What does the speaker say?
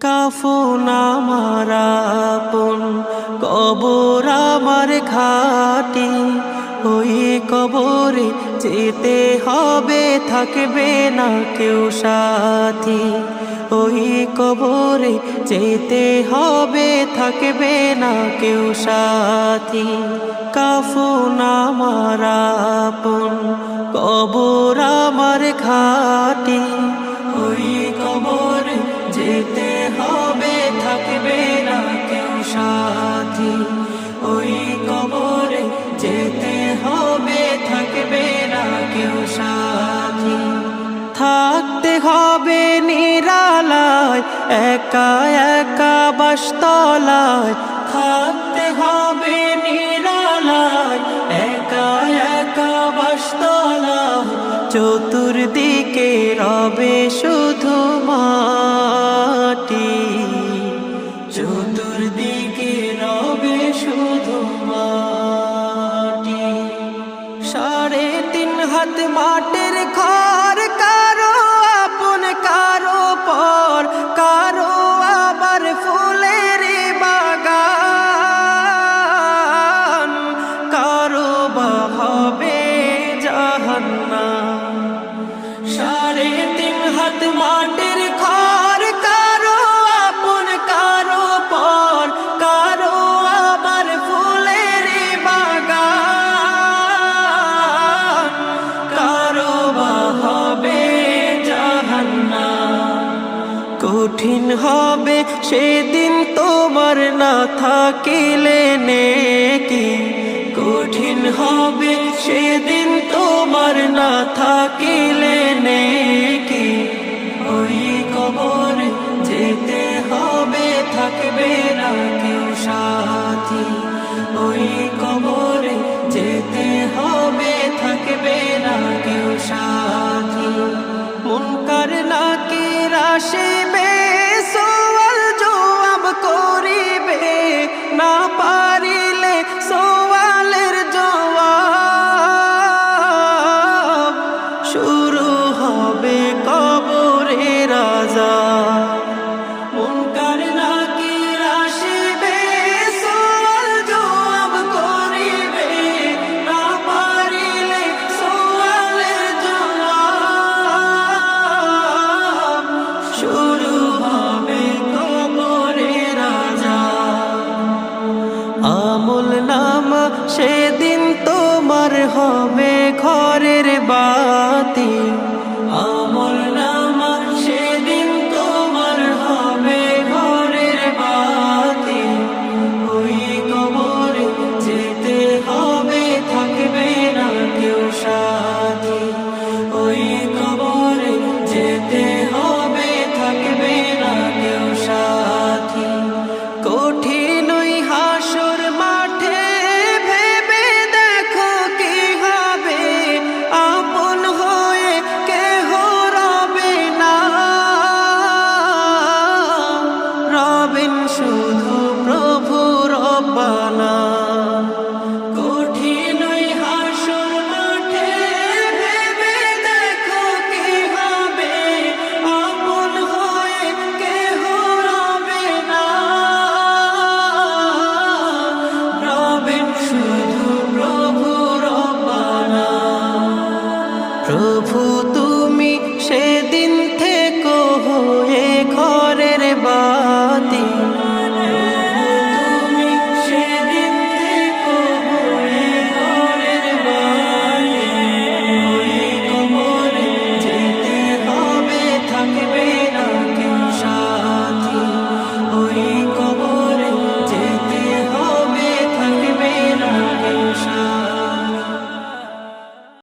কাফন আমার আপন, কবর আমার ঘাটি। ওই কবরে যেতে হবে, থাকবে না কেউ সাথী। ওই কবরে যেতে হবে, থাকবে না কেউ সাথী। কাফন আমার আপন, কবর আমার ঘাটি। ওই কবরে যেতে হবে, থাকবে না কেউ সাথী। ওই কবরে যেতে হবে, থাকবে না কেউ সাথী। থাকতে হবে নিরালায়, একা একা বাসতলায়। থাকতে হবে নিরালায়, একা একা বাসতলায়। চতুর্দিকে রবে শুধু মাটি, চতুর্দিকে রবে শুধু মাটি। 3.5 হাত মাটির ঘর, কারো আপন কারো পর, কারো আবার ফুলের বাগান, কারো বা হবে জাহান্নাম। 3.5 হাত মাটির ঘর, কারো আপন কারো পর, কারো আবার ফুলের বাগান, কারো বা হবে জাহান্নাম। কঠিন হবে সেদিন তোমার না থাকিলে নেকি। কঠিন হবে সেদিন তোমার না থাকিলে নেকি।